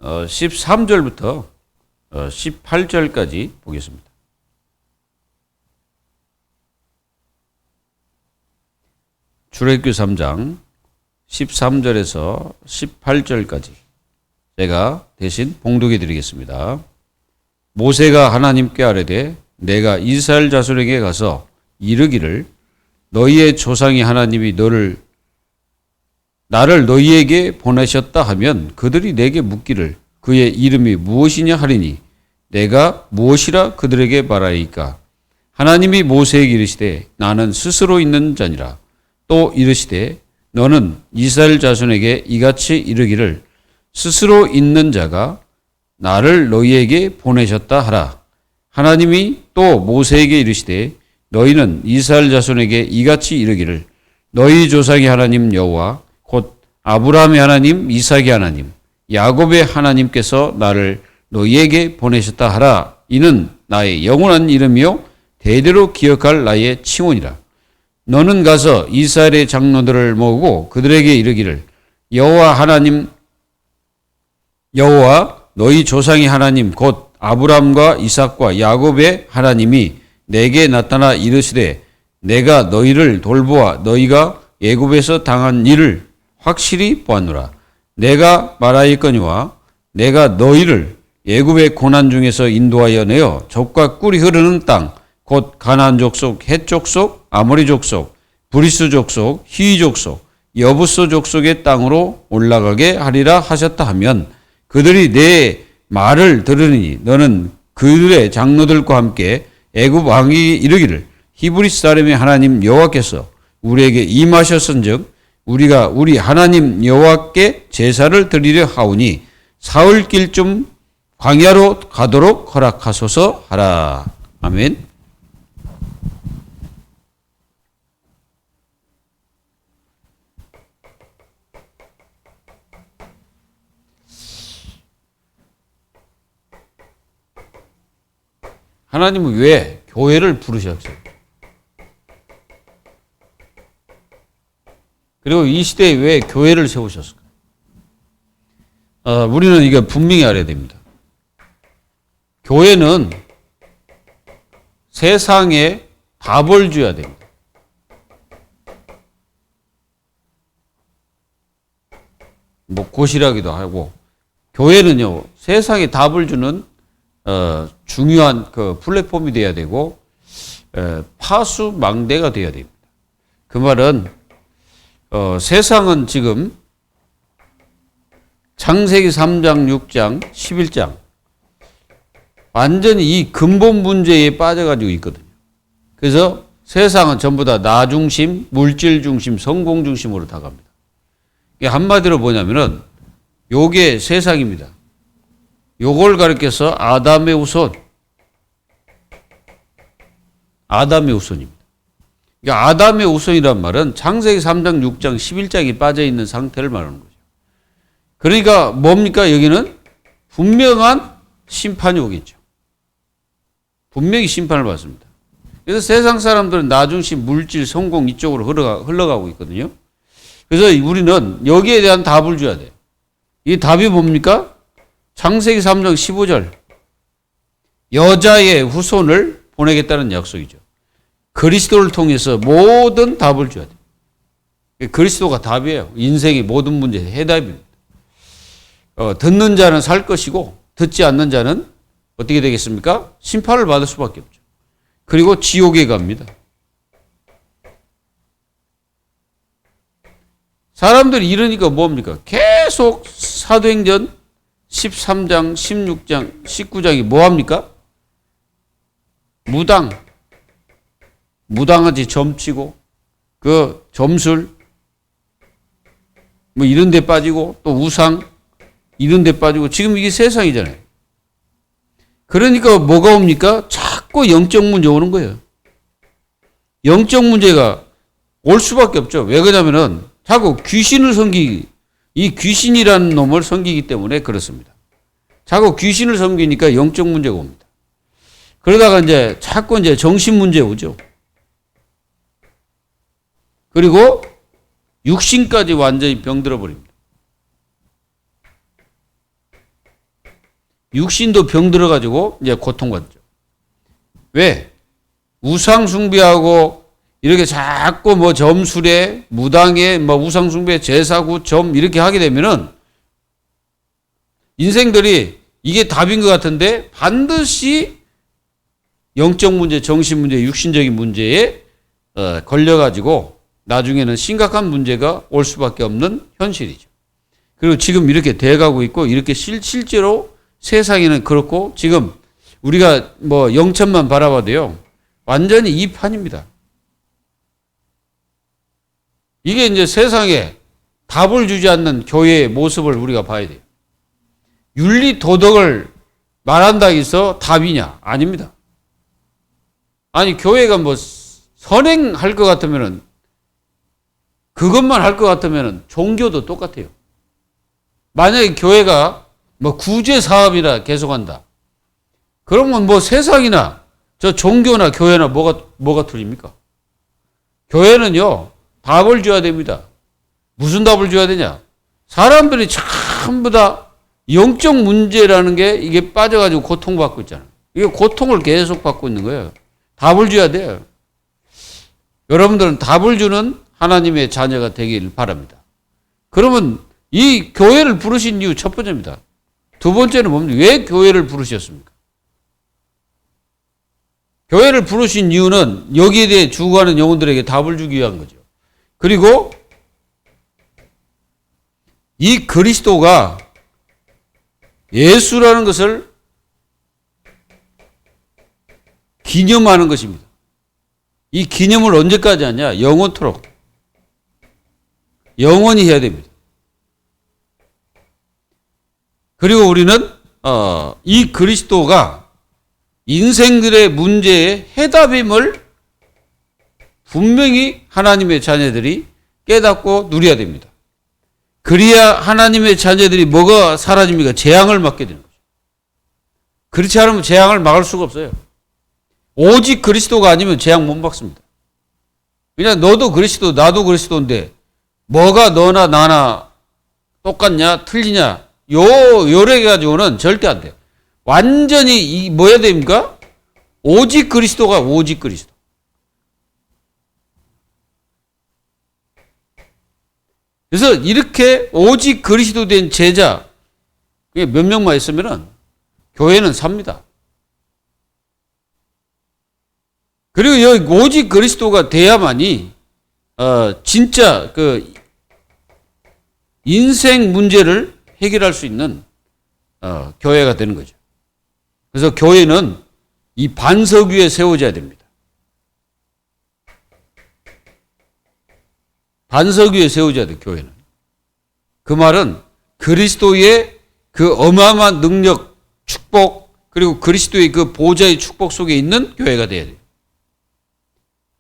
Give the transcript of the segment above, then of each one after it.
13절부터 18절까지 보겠습니다. 출애굽기 3장 13절에서 18절까지 제가 대신 봉독해 드리겠습니다. 모세가 하나님께 아뢰되 내가 이스라엘 자손에게 가서 이르기를 너희의 조상이 하나님이 나를 너희에게 보내셨다 하면 그들이 내게 묻기를 그의 이름이 무엇이냐 하리니 내가 무엇이라 그들에게 말하리까. 하나님이 모세에게 이르시되 나는 스스로 있는 자니라. 또 이르시되 너는 이스라엘 자손에게 이같이 이르기를 스스로 있는 자가 나를 너희에게 보내셨다 하라. 하나님이 또 모세에게 이르시되 너희는 이스라엘 자손에게 이같이 이르기를 너희 조상의 하나님 여호와 곧 아브라함의 하나님, 이삭의 하나님, 야곱의 하나님께서 나를 너희에게 보내셨다 하라. 이는 나의 영원한 이름이요 대대로 기억할 나의 칭언이라. 너는 가서 이스라엘의 장로들을 모으고 그들에게 이르기를 여호와 너희 조상의 하나님 곧 아브라함과 이삭과 야곱의 하나님이 내게 나타나 이르시되 내가 너희를 돌보아 너희가 애굽에서 당한 일을 확실히 보았노라. 내가 말하였거니와 내가 너희를 애굽의 고난 중에서 인도하여 내어 젖과 꿀이 흐르는 땅 곧 가나안 족속, 헷 족속, 아모리 족속, 브리스 족속, 히위 족속, 여부스 족속의 땅으로 올라가게 하리라 하셨다 하면 그들이 내 말을 들으니 너는 그들의 장로들과 함께 애굽 왕이 이르기를 히브리 사람의 하나님 여호와께서 우리에게 임하셨은즉 우리가 우리 하나님 여호와께 제사를 드리려 하오니 사흘길쯤 광야로 가도록 허락하소서 하라. 아멘. 하나님은 왜 교회를 부르셨어요? 그리고 이 시대에 왜 교회를 세우셨을까요? 우리는 이거 분명히 알아야 됩니다. 교회는 세상에 답을 줘야 됩니다. 뭐 고시라기도 하고 교회는요 세상에 답을 주는 중요한 그 플랫폼이 돼야 되고 파수망대가 돼야 됩니다. 그 말은 세상은 지금 창세기 3장, 6장, 11장 완전히 이 근본 문제에 빠져가지고 있거든요. 그래서 세상은 전부 다 나 중심, 물질 중심, 성공 중심으로 다 갑니다. 이게 한마디로 뭐냐면은 요게 세상입니다. 요걸 가리켜서 아담의 후손, 아담의 후손입니다. 그러니까 아담의 후손이란 말은 창세기 3장, 6장, 11장이 빠져있는 상태를 말하는 거죠. 그러니까 뭡니까? 여기는 분명한 심판이 오겠죠. 분명히 심판을 받습니다. 그래서 세상 사람들은 나 중심, 물질, 성공 이쪽으로 흘러가고 있거든요. 그래서 우리는 여기에 대한 답을 줘야 돼요. 이 답이 뭡니까? 창세기 3장 15절 여자의 후손을 보내겠다는 약속이죠. 그리스도를 통해서 모든 답을 줘야 돼요. 그리스도가 답이에요. 인생의 모든 문제의 해답입니다. 듣는 자는 살 것이고 듣지 않는 자는 어떻게 되겠습니까? 심판을 받을 수밖에 없죠. 그리고 지옥에 갑니다. 사람들이 이러니까 뭡니까? 계속 사도행전 13장, 16장, 19장이 뭐합니까? 무당한테 점치고 그 점술 뭐 이런 데 빠지고 또 우상 이런 데 빠지고 지금 이게 세상이잖아요. 그러니까 뭐가 옵니까? 자꾸 영적 문제 오는 거예요. 영적 문제가 올 수밖에 없죠. 왜 그러냐면은 자꾸 귀신을 이 귀신이라는 놈을 섬기기 때문에 그렇습니다. 자꾸 귀신을 섬기니까 영적 문제가 옵니다. 그러다가 이제 자꾸 이제 정신 문제 오죠. 그리고 육신까지 완전히 병들어 버립니다. 육신도 병들어가지고 이제 고통받죠. 왜? 우상 숭배하고 이렇게 자꾸 뭐 점술에, 무당에, 뭐 우상 숭배, 제사구, 점 이렇게 하게 되면은 인생들이 이게 답인 것 같은데 반드시 영적 문제, 정신 문제, 육신적인 문제에 걸려가지고 나중에는 심각한 문제가 올 수밖에 없는 현실이죠. 그리고 지금 이렇게 돼가고 있고 이렇게 실제로 세상에는 그렇고 지금 우리가 뭐 영천만 바라봐도요 완전히 이 판입니다. 이게 이제 세상에 답을 주지 않는 교회의 모습을 우리가 봐야 돼요. 윤리 도덕을 말한다고 해서 답이냐? 아닙니다. 아니 교회가 뭐 선행할 것 같으면은 그것만 할 것 같으면은 종교도 똑같아요. 만약에 교회가 뭐 구제 사업이나 계속한다. 그러면 뭐 세상이나 저 종교나 교회나 뭐가 틀립니까? 교회는요 답을 줘야 됩니다. 무슨 답을 줘야 되냐? 사람들이 전부 다 영적 문제라는 게 이게 빠져가지고 고통받고 있잖아요. 이게 고통을 계속 받고 있는 거예요. 답을 줘야 돼요. 여러분들은 답을 주는 하나님의 자녀가 되길 바랍니다. 그러면 이 교회를 부르신 이유 첫 번째입니다. 두 번째는 뭡니까? 왜 교회를 부르셨습니까? 교회를 부르신 이유는 여기에 대해 죽어가는 영혼들에게 답을 주기 위한 거죠. 그리고 이 그리스도가 예수라는 것을 기념하는 것입니다. 이 기념을 언제까지 하냐? 영원토록. 영원히 해야 됩니다. 그리고 우리는 이 그리스도가 인생들의 문제의 해답임을 분명히 하나님의 자녀들이 깨닫고 누려야 됩니다. 그래야 하나님의 자녀들이 뭐가 사라집니까? 재앙을 막게 되는 거죠. 그렇지 않으면 재앙을 막을 수가 없어요. 오직 그리스도가 아니면 재앙 못 막습니다. 그냥 너도 그리스도, 나도 그리스도인데 뭐가 너나 나나 똑같냐, 틀리냐, 요래 가지고는 절대 안 돼요. 완전히 뭐야 됩니까? 오직 그리스도가 오직 그리스도. 그래서 이렇게 오직 그리스도 된 제자 몇 명만 있으면은 교회는 삽니다. 그리고 여기 오직 그리스도가 돼야만이 진짜 그 인생 문제를 해결할 수 있는 교회가 되는 거죠. 그래서 교회는 이 반석 위에 세워져야 됩니다. 반석 위에 세워져야 돼요, 교회는. 그 말은 그리스도의 그 어마어마한 능력, 축복, 그리고 그리스도의 그 보좌의 축복 속에 있는 교회가 돼야 돼요.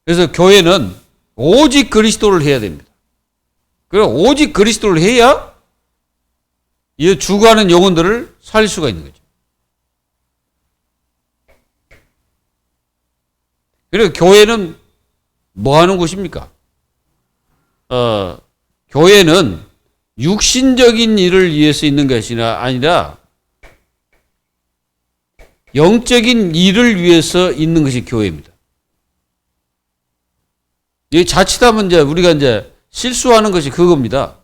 그래서 교회는 오직 그리스도를 해야 됩니다. 그리고 오직 그리스도를 해야 이 죽어가는 영혼들을 살릴 수가 있는 거죠. 그리고 교회는 뭐 하는 곳입니까? 교회는 육신적인 일을 위해서 있는 것이 아니라 영적인 일을 위해서 있는 것이 교회입니다. 이 자칫하면 이제 우리가 이제 실수하는 것이 그겁니다.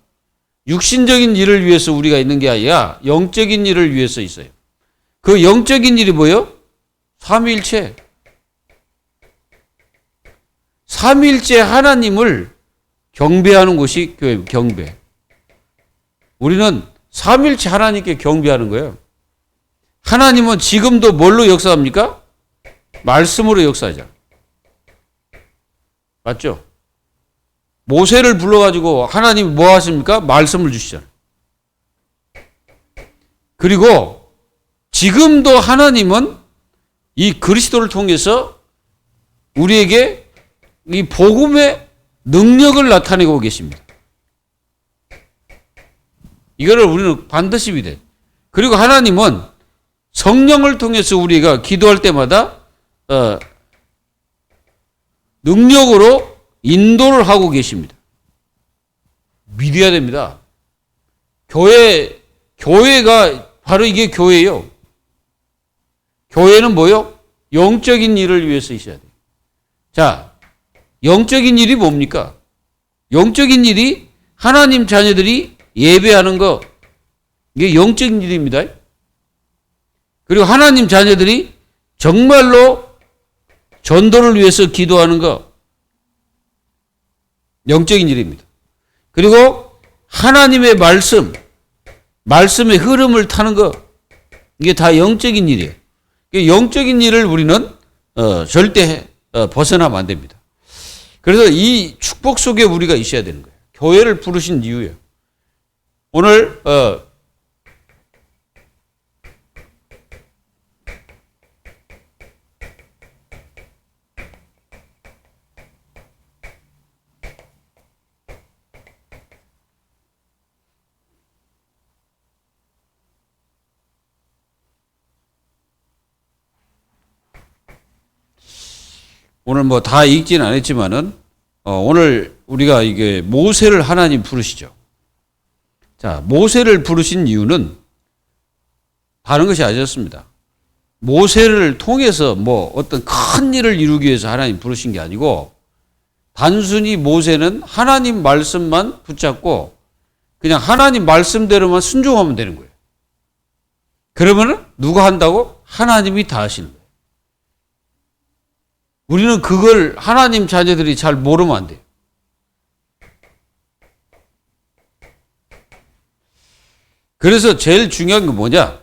육신적인 일을 위해서 우리가 있는 게 아니라 영적인 일을 위해서 있어요. 그 영적인 일이 뭐예요? 삼위일체. 삼위일체 하나님을 경배하는 것이 교회, 경배. 우리는 삼위일체 하나님께 경배하는 거예요. 하나님은 지금도 뭘로 역사합니까? 말씀으로 역사하잖아요. 맞죠? 모세를 불러가지고 하나님이 뭐 하십니까? 말씀을 주시잖아요. 그리고 지금도 하나님은 이 그리스도를 통해서 우리에게 이 복음의 능력을 나타내고 계십니다. 이거를 우리는 반드시 믿어요. 그리고 하나님은 성령을 통해서 우리가 기도할 때마다 능력으로 인도를 하고 계십니다. 믿어야 됩니다. 교회가 바로 이게 교회예요. 교회는 뭐요? 영적인 일을 위해서 있어야 돼요. 자, 영적인 일이 뭡니까? 영적인 일이 하나님 자녀들이 예배하는 거, 이게 영적인 일입니다. 그리고 하나님 자녀들이 정말로 전도를 위해서 기도하는 거, 영적인 일입니다. 그리고 하나님의 말씀의 흐름을 타는 거, 이게 다 영적인 일이에요. 영적인 일을 우리는 절대 벗어나면 안 됩니다. 그래서 이 축복 속에 우리가 있어야 되는 거예요. 교회를 부르신 이유예요. 오늘 뭐 다 읽지는 않았지만은 오늘 우리가 이게 모세를 하나님 부르시죠. 자, 모세를 부르신 이유는 다른 것이 아니었습니다. 모세를 통해서 뭐 어떤 큰 일을 이루기 위해서 하나님 부르신 게 아니고 단순히 모세는 하나님 말씀만 붙잡고 그냥 하나님 말씀대로만 순종하면 되는 거예요. 그러면은 누가 한다고? 하나님이 다 하시는 거예요. 우리는 그걸 하나님 자녀들이 잘 모르면 안 돼요. 그래서 제일 중요한 게 뭐냐?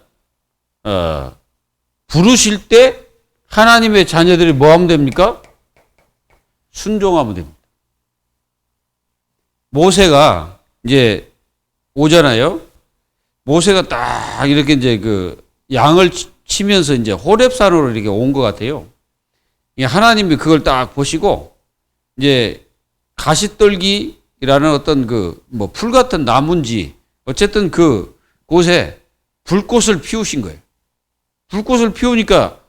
부르실 때 하나님의 자녀들이 뭐 하면 됩니까? 순종하면 됩니다. 모세가 이제 오잖아요. 모세가 딱 이렇게 이제 그 양을 치면서 이제 호렙산으로 이렇게 온 것 같아요. 하나님이 그걸 딱 보시고 이제 가시떨기라는 어떤 그 뭐 풀 같은 나무인지 어쨌든 그 곳에 불꽃을 피우신 거예요. 불꽃을 피우니까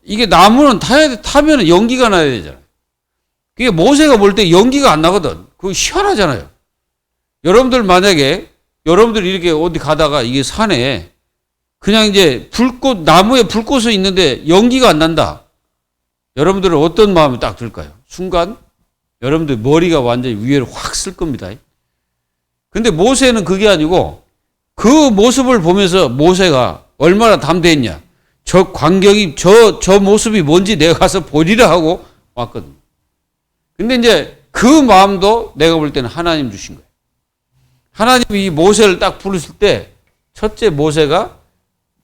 이게 나무는 타면 연기가 나야 되잖아요. 그게 모세가 볼 때 연기가 안 나거든. 그거 희한하잖아요. 여러분들 만약에 여러분들이 이렇게 어디 가다가 이게 산에 그냥 이제 나무에 불꽃이 있는데 연기가 안 난다. 여러분들은 어떤 마음이 딱 들까요? 순간 여러분들 머리가 완전히 위로 확 쓸 겁니다. 근데 모세는 그게 아니고 그 모습을 보면서 모세가 얼마나 담대했냐. 저 광경이, 저 모습이 뭔지 내가 가서 보리라 하고 왔거든요. 근데 이제 그 마음도 내가 볼 때는 하나님 주신 거예요. 하나님이 이 모세를 딱 부르실 때 첫째 모세가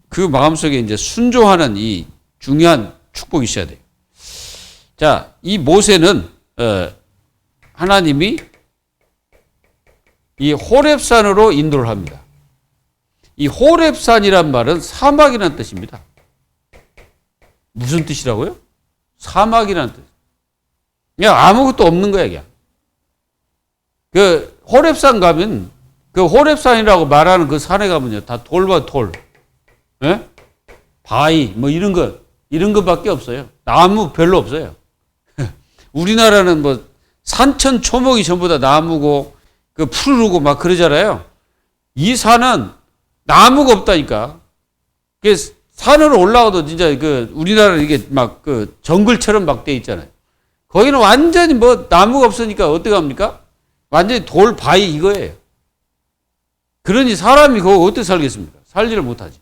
그 마음속에 이제 순종하는 이 중요한 축복이 있어야 돼요. 자, 이 모세는 하나님이 이 호렙산으로 인도를 합니다. 이 호렙산이란 말은 사막이라는 뜻입니다. 무슨 뜻이라고요? 사막이라는 뜻. 그냥 아무것도 없는 거야, 그냥. 그 호렙산 가면 그 호렙산이라고 말하는 그 산에 가면요, 다 돌과 돌, 예? 바위 뭐 이런 것밖에 없어요. 나무 별로 없어요. 우리나라는 뭐 산천 초목이 전부 다 나무고 그 푸르르고 막 그러잖아요. 이 산은 나무가 없다니까. 그 산으로 올라가도 진짜 그 우리나라는 이게 막 그 정글처럼 막 돼 있잖아요. 거기는 완전히 뭐 나무가 없으니까 어떻게 합니까? 완전히 돌 바위 이거예요. 그러니 사람이 거기 어떻게 살겠습니까? 살지를 못하지.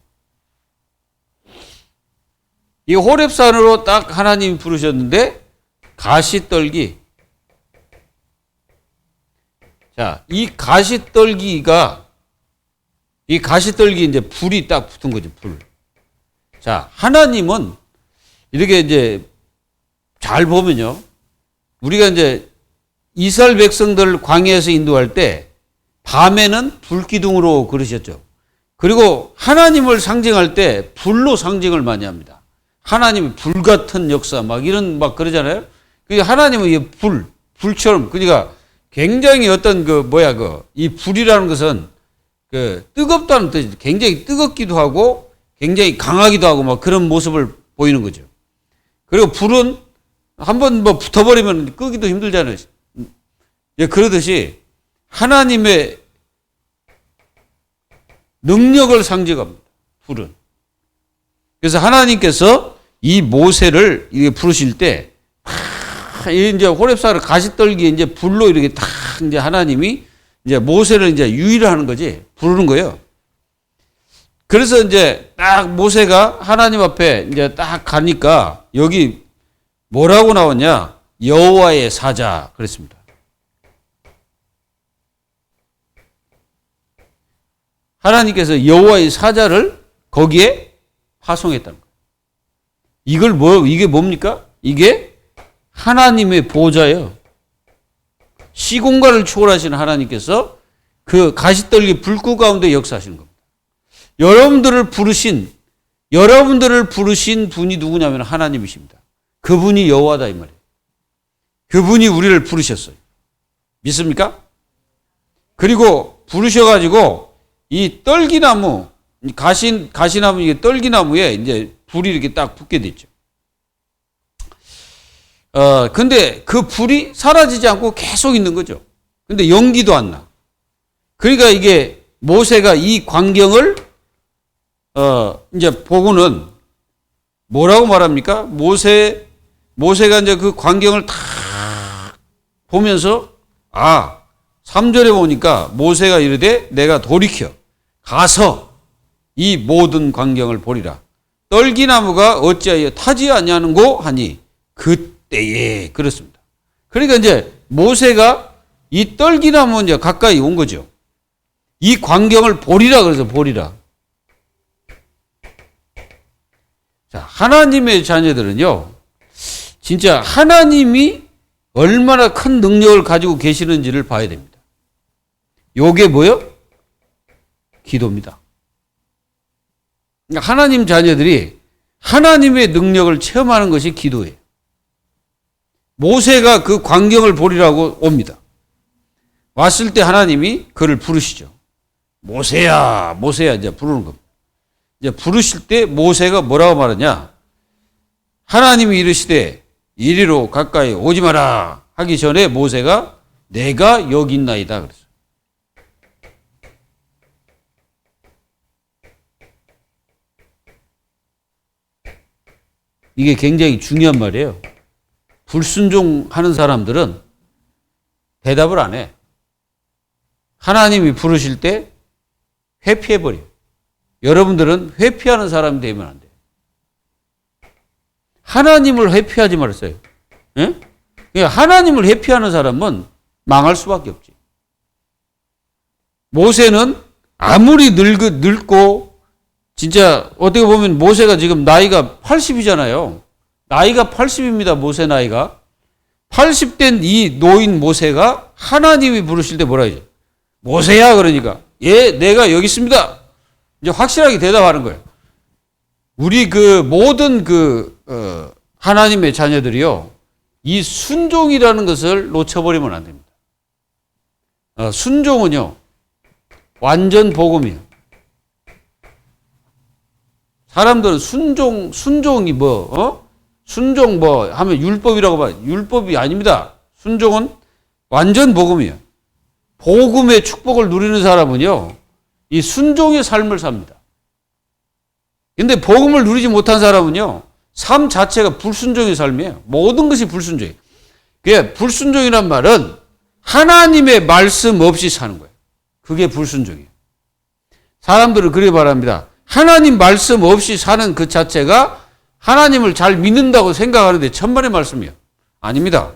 이 호렙산으로 딱 하나님이 부르셨는데 가시떨기. 자, 이 가시떨기 이제 불이 딱 붙은 거죠, 불. 자, 하나님은 이렇게 이제 잘 보면요. 우리가 이제 이스라엘 백성들 광야에서 인도할 때 밤에는 불기둥으로 그러셨죠. 그리고 하나님을 상징할 때 불로 상징을 많이 합니다. 하나님의 불 같은 역사 막 이런 막 그러잖아요. 하나님은 이 불처럼 그러니까 굉장히 어떤 이 불이라는 것은 그 뜨겁다는 뜻이죠. 굉장히 뜨겁기도 하고 굉장히 강하기도 하고 막 그런 모습을 보이는 거죠. 그리고 불은 한번 뭐 붙어버리면 끄기도 힘들잖아요. 그러듯이 하나님의 능력을 상징합니다. 불은. 그래서 하나님께서 이 모세를 이렇게 부르실 때, 이제 호렙산을 가시떨기에 이제 불로 이렇게 탁 이제 하나님이 이제 모세를 이제 유의를 거지. 부르는 거예요. 그래서 이제 딱 모세가 하나님 앞에 이제 딱 가니까 여기 뭐라고 나오냐? 여호와의 사자 그랬습니다. 하나님께서 여호와의 사자를 거기에 파송했다는 거예요. 이게 뭡니까? 이게 하나님의 보좌예요. 시공간을 초월하시는 하나님께서 그 가시떨기 불구 가운데 역사하시는 겁니다. 여러분들을 부르신 분이 누구냐면 하나님이십니다. 그분이 여호와다 이 말이에요. 그분이 우리를 부르셨어요. 믿습니까? 그리고 부르셔가지고 이 떨기나무, 가시나무, 이게 떨기나무에 이제 불이 이렇게 딱 붙게 됐죠. 근데 그 불이 사라지지 않고 계속 있는 거죠. 근데 연기도 안 나. 그러니까 이게 모세가 이 광경을, 이제 보고는 뭐라고 말합니까? 모세가 이제 그 광경을 다 보면서, 3절에 보니까 모세가 이르되 내가 돌이켜 가서 이 모든 광경을 보리라. 떨기나무가 어찌하여 타지 아니하는고 하니 그때에 그렇습니다. 그러니까 이제 모세가 이 떨기나무 이제 가까이 온 거죠. 이 광경을 보리라 그래서 보리라. 자, 하나님의 자녀들은요, 진짜 하나님이 얼마나 큰 능력을 가지고 계시는지를 봐야 됩니다. 요게 뭐요? 기도입니다. 그러니까 하나님 자녀들이 하나님의 능력을 체험하는 것이 기도예요. 모세가 그 광경을 보리라고 옵니다. 왔을 때 하나님이 그를 부르시죠. 모세야, 모세야 이제 부르는 겁니다. 이제 부르실 때 모세가 뭐라고 말하냐? 하나님이 이르시되 이리로 가까이 오지 마라 하기 전에 모세가 내가 여기 있나이다 그랬어요. 이게 굉장히 중요한 말이에요. 불순종하는 사람들은 대답을 안 해. 하나님이 부르실 때 회피해버려요. 여러분들은 회피하는 사람이 되면 안 돼요. 하나님을 회피하지 말았어요. 예? 하나님을 회피하는 사람은 망할 수밖에 없지. 모세는 아무리 늙고 진짜 어떻게 보면 모세가 지금 나이가 80이잖아요. 나이가 80입니다. 모세 나이가. 80된 이 노인 모세가 하나님이 부르실 때 뭐라 하죠? 모세야 그러니까 예 내가 여기 있습니다. 이제 확실하게 대답하는 거예요. 우리 그 모든 하나님의 자녀들이요, 이 순종이라는 것을 놓쳐버리면 안 됩니다. 순종은요, 완전 복음이에요. 사람들은 순종이 순종 하면 율법이라고 봐요. 율법이 아닙니다. 순종은 완전 복음이에요. 복음의 축복을 누리는 사람은요, 이 순종의 삶을 삽니다. 근데 복음을 누리지 못한 사람은요, 삶 자체가 불순종의 삶이에요. 모든 것이 불순종이에요. 그게 불순종이란 말은 하나님의 말씀 없이 사는 거예요. 그게 불순종이에요. 사람들은 그래 말합니다. 하나님 말씀 없이 사는 그 자체가 하나님을 잘 믿는다고 생각하는데 천만의 말씀이에요. 아닙니다.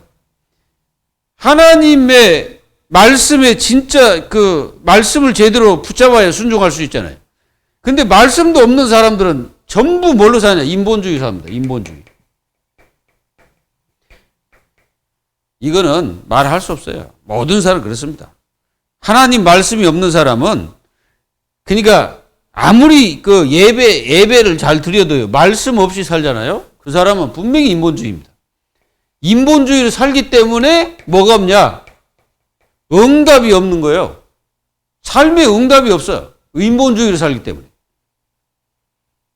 하나님의 말씀에 진짜 그 말씀을 제대로 붙잡아야 순종할 수 있잖아요. 근데 말씀도 없는 사람들은 전부 뭘로 사냐? 인본주의 삽니다. 인본주의. 이거는 말할 수 없어요. 모든 사람은 그렇습니다. 하나님 말씀이 없는 사람은 그러니까 아무리 그 예배를 잘 드려도요, 말씀 없이 살잖아요. 그 사람은 분명히 인본주의입니다. 인본주의를 살기 때문에 뭐가 없냐? 응답이 없는 거예요. 삶에 응답이 없어요. 인본주의를 살기 때문에.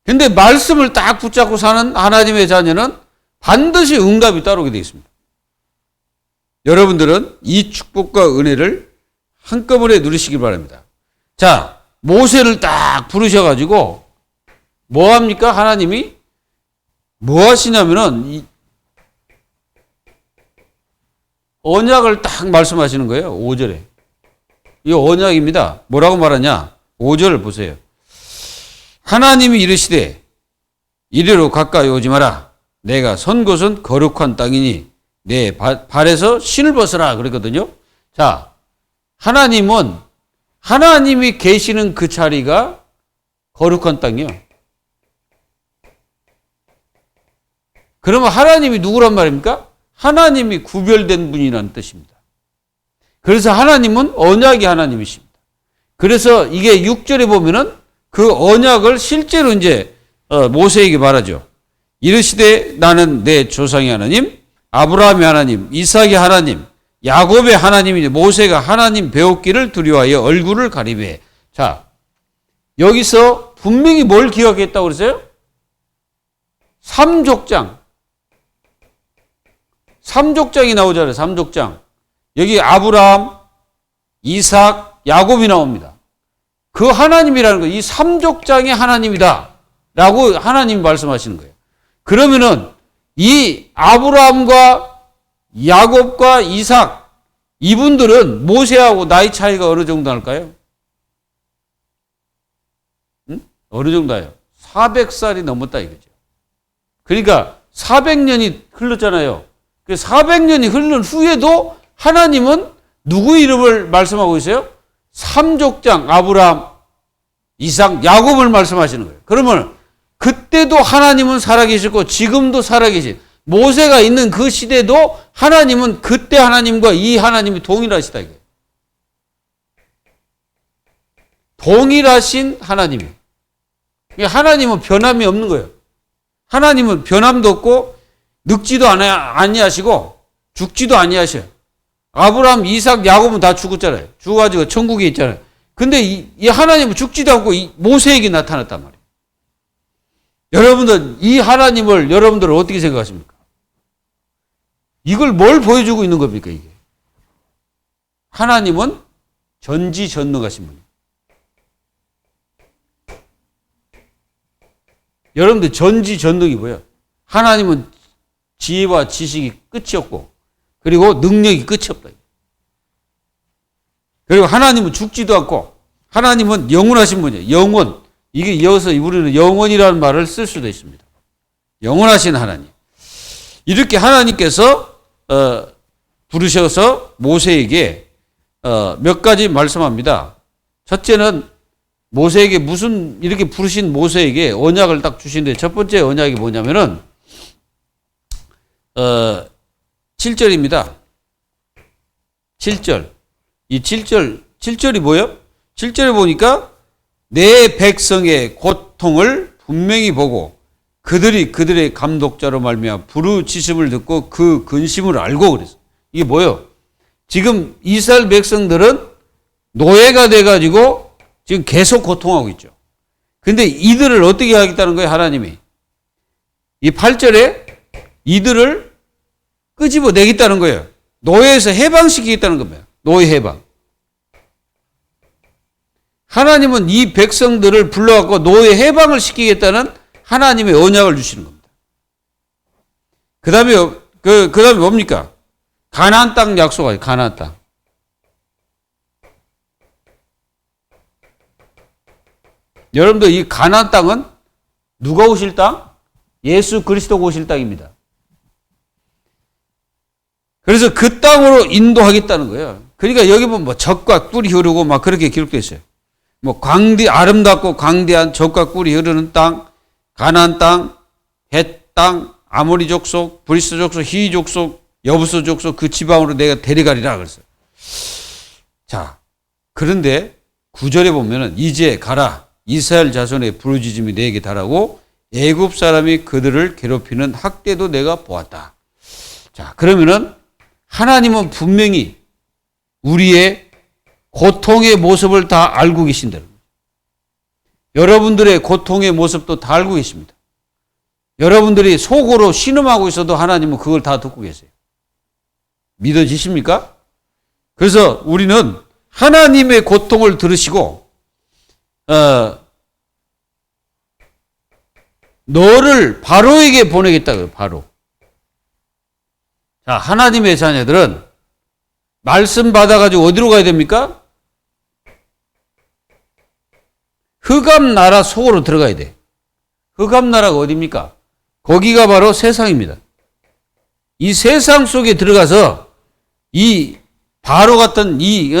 근데 말씀을 딱 붙잡고 사는 하나님의 자녀는 반드시 응답이 따르게 되어 있습니다. 여러분들은 이 축복과 은혜를 한꺼번에 누리시길 바랍니다. 자, 모세를 딱 부르셔가지고 뭐 합니까? 하나님이 뭐 하시냐면은 이 언약을 딱 말씀하시는 거예요. 5절에. 이 언약입니다. 뭐라고 말하냐? 5절을 보세요. 하나님이 이르시되 이리로 가까이 오지 마라. 내가 선 곳은 거룩한 땅이니 내 발에서 신을 벗으라 그랬거든요. 자, 하나님은 하나님이 계시는 그 자리가 거룩한 땅이요. 그러면 하나님이 누구란 말입니까? 하나님이 구별된 분이라는 뜻입니다. 그래서 하나님은 언약의 하나님이십니다. 그래서 이게 6절에 보면은 그 언약을 실제로 이제 모세에게 말하죠. 이르시되 나는 내 조상의 하나님, 아브라함의 하나님, 이삭의 하나님, 야곱의 하나님이니 모세가 하나님 배웠기를 두려워하여 얼굴을 가리매. 자, 여기서 분명히 뭘 기억했다고 그랬어요? 삼족장. 삼족장이 나오잖아요. 삼족장. 여기 아브라함, 이삭, 야곱이 나옵니다. 그 하나님이라는 거, 이 삼족장의 하나님이다. 라고 하나님이 말씀하시는 거예요. 그러면은 이 아브라함과 야곱과 이삭, 이분들은 모세하고 나이 차이가 어느 정도 할까요? 응? 어느 정도 해요? 400살이 넘었다 이거죠. 그러니까 400년이 흘렀잖아요. 그 400년이 흐른 후에도 하나님은 누구 이름을 말씀하고 있어요? 삼족장 아브라함, 이삭, 야곱을 말씀하시는 거예요. 그러면 그때도 하나님은 살아계시고 지금도 살아계신 모세가 있는 그 시대도 하나님은 그때 하나님과 이 하나님이 동일하시다 이거예요. 동일하신 하나님이. 하나님은 변함이 없는 거예요. 하나님은 변함도 없고 늙지도 아니하시고 죽지도 아니하셔요. 아브라함, 이삭, 야곱은 다 죽었잖아요. 죽어가지고 천국에 있잖아요. 근데 이 하나님은 죽지도 않고 이 모세에게 나타났단 말이에요. 여러분들 이 하나님을 여러분들은 어떻게 생각하십니까? 이걸 뭘 보여주고 있는 겁니까 이게? 하나님은 전지전능하신 분이에요. 여러분들 전지전능이 뭐예요? 하나님은 지혜와 지식이 끝이 없고 그리고 능력이 끝이 없다. 그리고 하나님은 죽지도 않고 하나님은 영원하신 분이에요. 영원. 이게 이어서 우리는 영원이라는 말을 쓸 수도 있습니다. 영원하신 하나님. 이렇게 하나님께서 부르셔서 모세에게 몇 가지 말씀합니다. 첫째는 모세에게 무슨 이렇게 부르신 모세에게 언약을 딱 주시는데 첫 번째 언약이 뭐냐면은 7절입니다. 7절. 이 7절이 뭐예요? 7절에 보니까 내 백성의 고통을 분명히 보고 그들의 감독자로 말미암아 부르짖음을 듣고 그 근심을 알고 그랬어. 이게 뭐예요? 지금 이스라엘 백성들은 노예가 돼가지고 지금 계속 고통하고 있죠. 근데 이들을 어떻게 하겠다는 거예요, 하나님이? 이 8절에 이들을 끄집어 내겠다는 거예요. 노예에서 해방시키겠다는 겁니다. 노예 해방. 하나님은 이 백성들을 불러갖고 노예 해방을 시키겠다는 하나님의 언약을 주시는 겁니다. 그 다음에 뭡니까? 가나안 땅 약속하죠. 가나안 땅. 여러분들 이 가나안 땅은 누가 오실 땅? 예수 그리스도가 오실 땅입니다. 그래서 그 땅으로 인도하겠다는 거예요. 그러니까 여기 보면 뭐 젖과 꿀이 흐르고 막 그렇게 기록되어 있어요. 뭐 아름답고 광대한 젖과 꿀이 흐르는 땅, 가나안 땅, 헷 땅, 아모리 족속, 브리스 족속, 히위 족속, 여부스 족속 그 지방으로 내가 데려가리라 그랬어요. 자, 그런데 9절에 보면은 이제 가라. 이스라엘 자손의 부르짖음이 내게 달하고 애굽 사람이 그들을 괴롭히는 학대도 내가 보았다. 자, 그러면은 하나님은 분명히 우리의 고통의 모습을 다 알고 계신다. 여러분들의 고통의 모습도 다 알고 계십니다. 여러분들이 속으로 신음하고 있어도 하나님은 그걸 다 듣고 계세요. 믿어지십니까? 그래서 우리는 하나님의 고통을 들으시고 너를 바로에게 보내겠다. 바로. 자, 하나님의 자녀들은 말씀 받아가지고 어디로 가야 됩니까? 흑암 나라 속으로 들어가야 돼. 흑암 나라가 어디입니까? 거기가 바로 세상입니다. 이 세상 속에 들어가서 이 바로 같은 이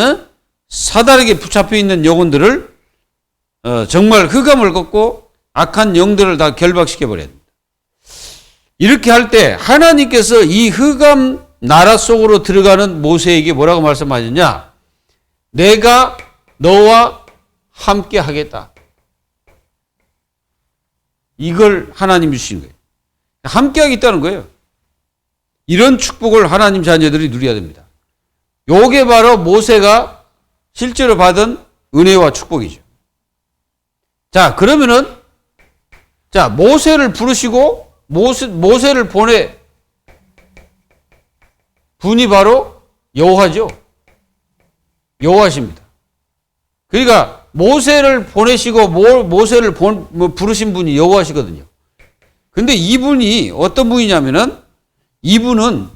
사단에게 붙잡혀 있는 영혼들을 정말 흑암을 걷고 악한 영들을 다 결박시켜 버려야 됩니다. 이렇게 할 때 하나님께서 이 흑암 나라 속으로 들어가는 모세에게 뭐라고 말씀하셨냐? 내가 너와 함께 하겠다. 이걸 하나님이 주신 거예요. 함께 하겠다는 거예요. 이런 축복을 하나님 자녀들이 누려야 됩니다. 요게 바로 모세가 실제로 받은 은혜와 축복이죠. 자, 그러면은 자, 모세를 부르시고 모세를 보내 분이 바로 여호와죠. 여호와십니다. 그러니까 모세를 보내시고 모세를 부르신 분이 여호와시거든요. 근데 이분이 어떤 분이냐면은 이분은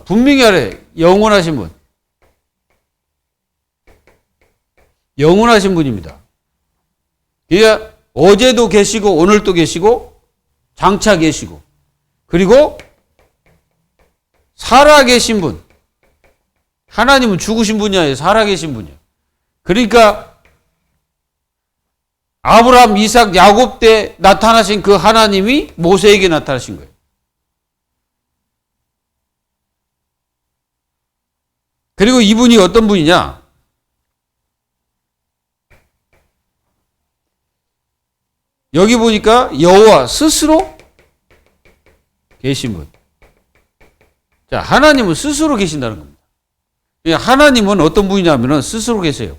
분명히 하래 영원하신 분. 영원하신 분입니다. 그러니까 어제도 계시고 오늘도 계시고 장차 계시고 그리고 살아계신 분. 하나님은 죽으신 분이 아니에요. 살아계신 분이에요. 그러니까 아브라함, 이삭, 야곱 때 나타나신 그 하나님이 모세에게 나타나신 거예요. 그리고 이분이 어떤 분이냐? 여기 보니까 여호와 스스로 계신 분. 자, 하나님은 스스로 계신다는 겁니다. 하나님은 어떤 분이냐면은 스스로 계세요.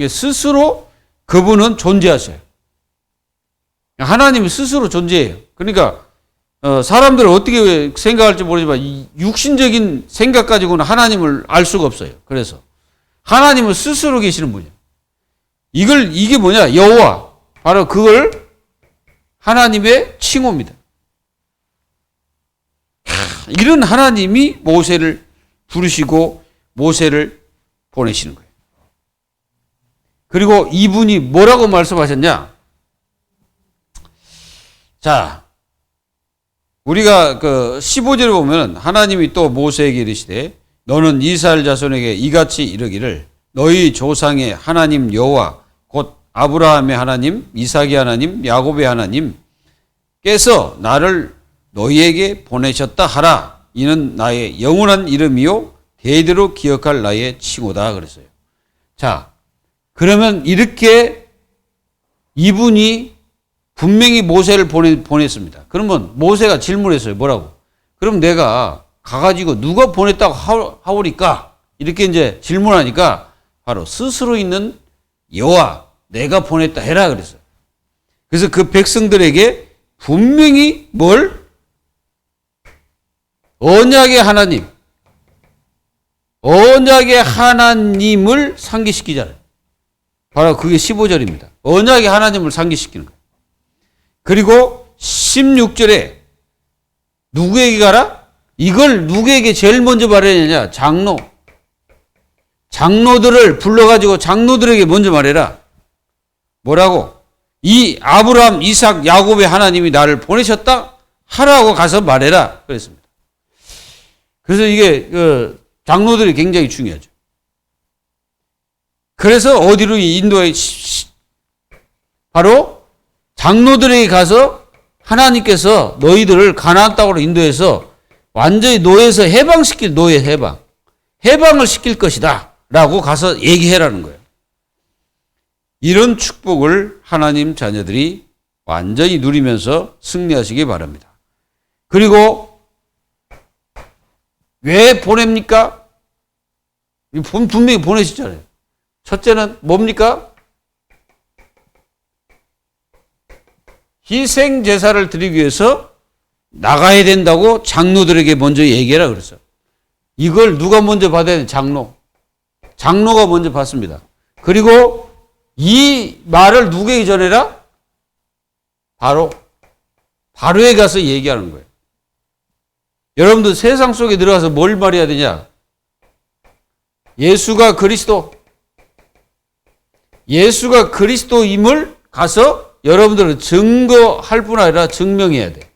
스스로 그분은 존재하셔요. 하나님이 스스로 존재해요. 그러니까 사람들은 어떻게 생각할지 모르지만 이 육신적인 생각 가지고는 하나님을 알 수가 없어요. 그래서 하나님은 스스로 계시는 분이에요. 이게 뭐냐? 여호와. 바로 그걸 하나님의 칭호입니다. 이런 하나님이 모세를 부르시고 모세를 보내시는 거예요. 그리고 이분이 뭐라고 말씀하셨냐? 자, 우리가 그 15절에 보면 하나님이 또 모세에게 이르시되 너는 이스라엘 자손에게 이같이 이르기를 너희 조상의 하나님 여호와 곧 아브라함의 하나님, 이삭의 하나님, 야곱의 하나님께서 나를 너희에게 보내셨다 하라. 이는 나의 영원한 이름이요 대대로 기억할 나의 칭호다 그랬어요. 자, 그러면 이렇게 이분이 분명히 모세를 보냈습니다. 그러면 모세가 질문했어요. 뭐라고? 그럼 내가 가가지고 누가 보냈다고 하오리까? 이렇게 이제 질문하니까 바로 스스로 있는 여호와 내가 보냈다 해라 그랬어요. 그래서 그 백성들에게 분명히 뭘? 언약의 하나님, 언약의 하나님을 상기시키잖아요. 바로 그게 15절입니다. 언약의 하나님을 상기시키는 거예요. 그리고 16절에 누구에게 가라? 이걸 누구에게 제일 먼저 말해야 되냐? 장로들을 불러가지고 장로들에게 먼저 말해라. 뭐라고? 이 아브라함, 이삭, 야곱의 하나님이 나를 보내셨다? 하라고 가서 말해라. 그랬습니다. 그래서 이게 장로들이 굉장히 중요하죠. 그래서 어디로 인도해? 바로 장로들에게 가서 하나님께서 너희들을 가나안 땅으로 인도해서 완전히 노예에서 노예 해방을 시킬 것이다 라고 가서 얘기해라는 거예요. 이런 축복을 하나님 자녀들이 완전히 누리면서 승리하시기 바랍니다. 그리고 왜 보냅니까? 분명히 보내시잖아요. 첫째는 뭡니까? 희생 제사를 드리기 위해서 나가야 된다고 장로들에게 먼저 얘기해라 그랬어요. 이걸 누가 먼저 받아야 돼? 장로가 먼저 받습니다. 그리고 이 말을 누구에게 전해라? 바로에 가서 얘기하는 거예요. 여러분들 세상 속에 들어가서 뭘 말해야 되냐? 예수가 그리스도임을 가서 여러분들은 증거할 뿐 아니라 증명해야 돼.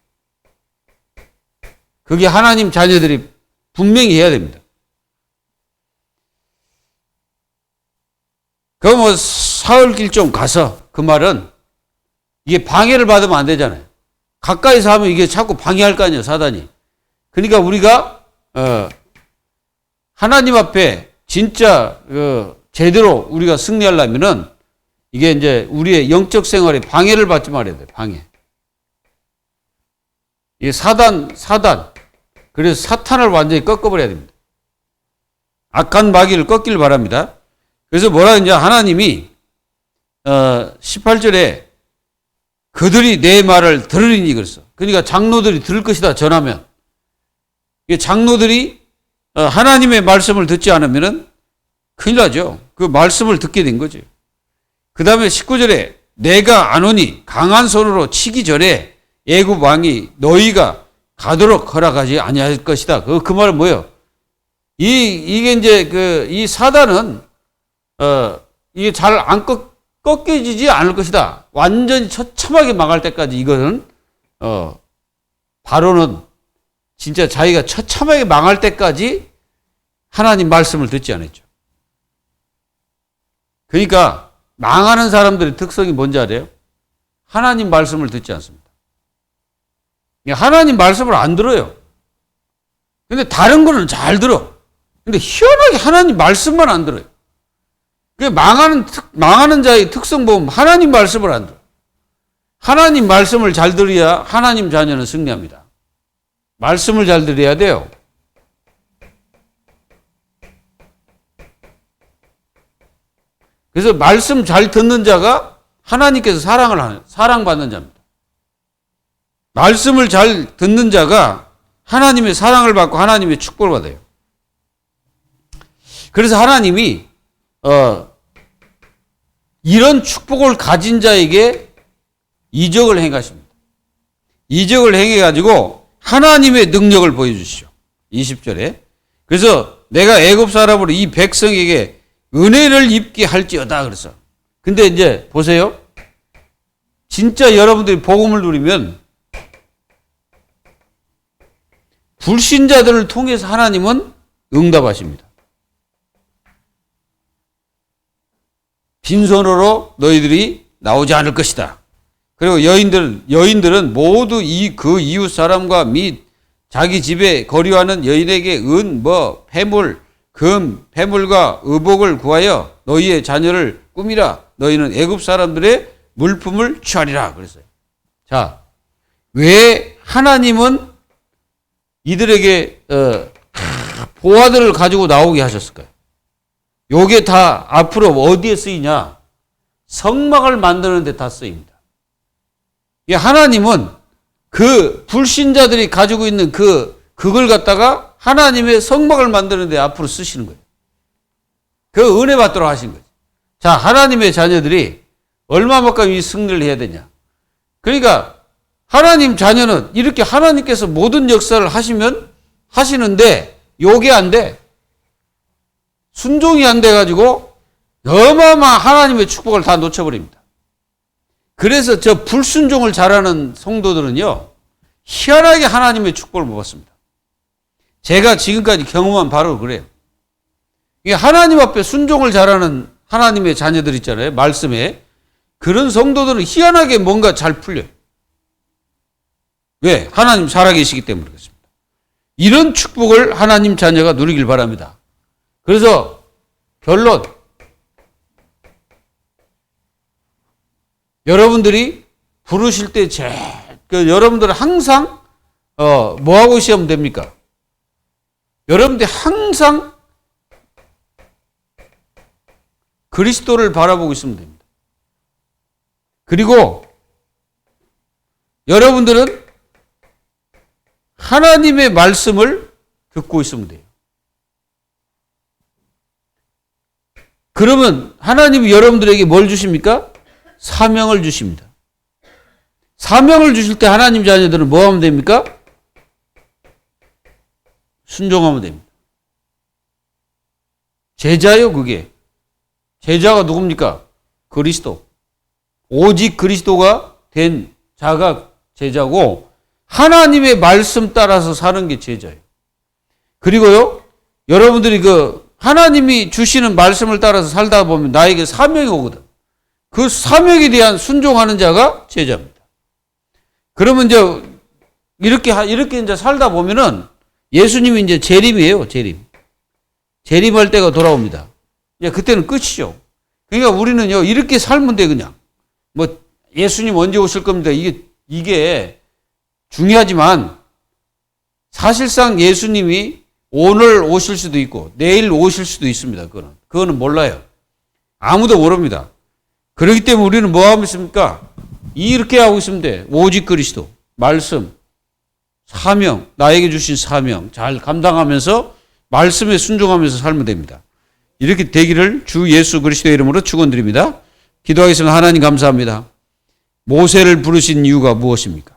그게 하나님 자녀들이 분명히 해야 됩니다. 그럼 사흘길 좀 가서 그 말은 이게 방해를 받으면 안 되잖아요. 가까이서 하면 이게 자꾸 방해할 거 아니에요, 사단이. 그러니까 우리가 하나님 앞에 진짜 제대로 우리가 승리하려면은 이게 이제 우리의 영적 생활에 방해를 받지 말아야 돼요. 방해. 이 사단. 그래서 사탄을 완전히 꺾어버려야 됩니다. 악한 마귀를 꺾기를 바랍니다. 그래서 뭐라 하냐? 하나님이 18절에 그들이 내 말을 들으리니 그랬어. 그러니까 장로들이 들을 것이다 전하면. 장로들이 하나님의 말씀을 듣지 않으면은 큰일 나죠. 그 말씀을 듣게 된 거죠. 그 다음에 19절에 내가 안 오니 강한 손으로 치기 전에 애굽 왕이 너희가 가도록 허락하지 아니할 것이다. 그 말은 뭐예요? 이게 이제 이 사단은 이게 잘 안 꺾여지지 않을 것이다. 완전히 처참하게 망할 때까지 이거는 바로는 진짜 자기가 처참하게 망할 때까지 하나님 말씀을 듣지 않았죠. 그러니까 망하는 사람들의 특성이 뭔지 알아요? 하나님 말씀을 듣지 않습니다. 하나님 말씀을 안 들어요. 근데 다른 거는 잘 들어. 근데 희한하게 하나님 말씀만 안 들어요. 망하는 자의 특성 보면 하나님 말씀을 안 들어. 하나님 말씀을 잘 들어야 하나님 자녀는 승리합니다. 말씀을 잘 들어야 돼요. 그래서 말씀 잘 듣는 자가 하나님께서 사랑받는 자입니다. 말씀을 잘 듣는 자가 하나님의 사랑을 받고 하나님의 축복을 받아요. 그래서 하나님이 이런 축복을 가진 자에게 이적을 행하십니다. 이적을 행해가지고 하나님의 능력을 보여주시죠. 20절에. 그래서 내가 애굽 사람으로 이 백성에게 은혜를 입게 할지어다 그랬어. 근데 이제 보세요. 진짜 여러분들이 복음을 누리면 불신자들을 통해서 하나님은 응답하십니다. 빈손으로 너희들이 나오지 않을 것이다. 그리고 여인들은 모두 그 이웃 사람과 및 자기 집에 거류하는 여인에게 패물, 금, 패물과 의복을 구하여 너희의 자녀를 꾸미라. 너희는 애굽 사람들의 물품을 취하리라. 그랬어요. 자, 왜 하나님은 이들에게 보화들을 가지고 나오게 하셨을까요? 요게 다 앞으로 어디에 쓰이냐? 성막을 만드는 데 다 쓰입니다. 하나님은 그 불신자들이 가지고 있는 그걸 갖다가 하나님의 성막을 만드는 데 앞으로 쓰시는 거예요. 그 은혜 받도록 하신 거죠. 자, 하나님의 자녀들이 얼마만큼 이 승리를 해야 되냐? 그러니까 하나님 자녀는 이렇게 하나님께서 모든 역사를 하시는데 요게 안 돼. 순종이 안 돼가지고 어마어마한 하나님의 축복을 다 놓쳐버립니다. 그래서 저 불순종을 잘하는 성도들은요, 희한하게 하나님의 축복을 못 받습니다. 제가 지금까지 경험한 바로 그래요. 이게 하나님 앞에 순종을 잘하는 하나님의 자녀들 있잖아요. 말씀에. 그런 성도들은 희한하게 뭔가 잘 풀려요. 왜? 하나님 살아계시기 때문에 그렇습니다. 이런 축복을 하나님 자녀가 누리길 바랍니다. 그래서 결론, 여러분들이 부르실 때 여러분들은 항상 뭐 하고 있으면 됩니까? 여러분들이 항상 그리스도를 바라보고 있으면 됩니다. 그리고 여러분들은 하나님의 말씀을 듣고 있으면 돼요. 그러면 하나님이 여러분들에게 뭘 주십니까? 사명을 주십니다. 사명을 주실 때 하나님 자녀들은 뭐 하면 됩니까? 순종하면 됩니다. 제자요, 그게. 제자가 누굽니까? 그리스도. 오직 그리스도가 된 자가 제자고, 하나님의 말씀 따라서 사는 게 제자예요. 그리고요, 여러분들이 하나님이 주시는 말씀을 따라서 살다 보면 나에게 사명이 오거든. 그 사명에 대한 순종하는 자가 제자입니다. 그러면 이렇게 이제 살다 보면은 예수님이 이제 재림이에요, 재림. 재림할 때가 돌아옵니다. 그때는 끝이죠. 그러니까 우리는요, 이렇게 살면 돼, 그냥. 예수님 언제 오실 겁니다. 이게 중요하지만, 사실상 예수님이 오늘 오실 수도 있고, 내일 오실 수도 있습니다. 그거는 몰라요. 아무도 모릅니다. 그렇기 때문에 우리는 뭐 하고 있습니까? 이렇게 하고 있으면 돼. 오직 그리스도, 말씀, 사명, 나에게 주신 사명 잘 감당하면서 말씀에 순종하면서 살면 됩니다. 이렇게 되기를 주 예수 그리스도의 이름으로 축원드립니다. 기도하겠습니다. 하나님 감사합니다. 모세를 부르신 이유가 무엇입니까?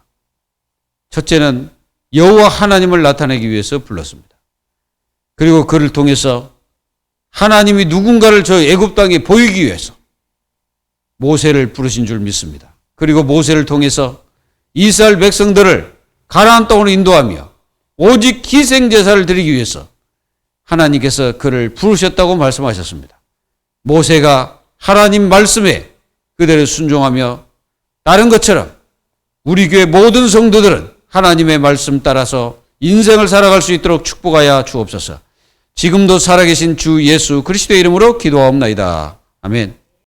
첫째는 여호와 하나님을 나타내기 위해서 불렀습니다. 그리고 그를 통해서 하나님이 누군가를 저 애굽 땅에 보이기 위해서 모세를 부르신 줄 믿습니다. 그리고 모세를 통해서 이스라엘 백성들을 가나안 땅으로 인도하며 오직 희생 제사를 드리기 위해서 하나님께서 그를 부르셨다고 말씀하셨습니다. 모세가 하나님 말씀에 그대로 순종하며 다른 것처럼 우리 교회 모든 성도들은 하나님의 말씀 따라서 인생을 살아갈 수 있도록 축복하여 주옵소서. 지금도 살아계신 주 예수 그리스도의 이름으로 기도하옵나이다. 아멘.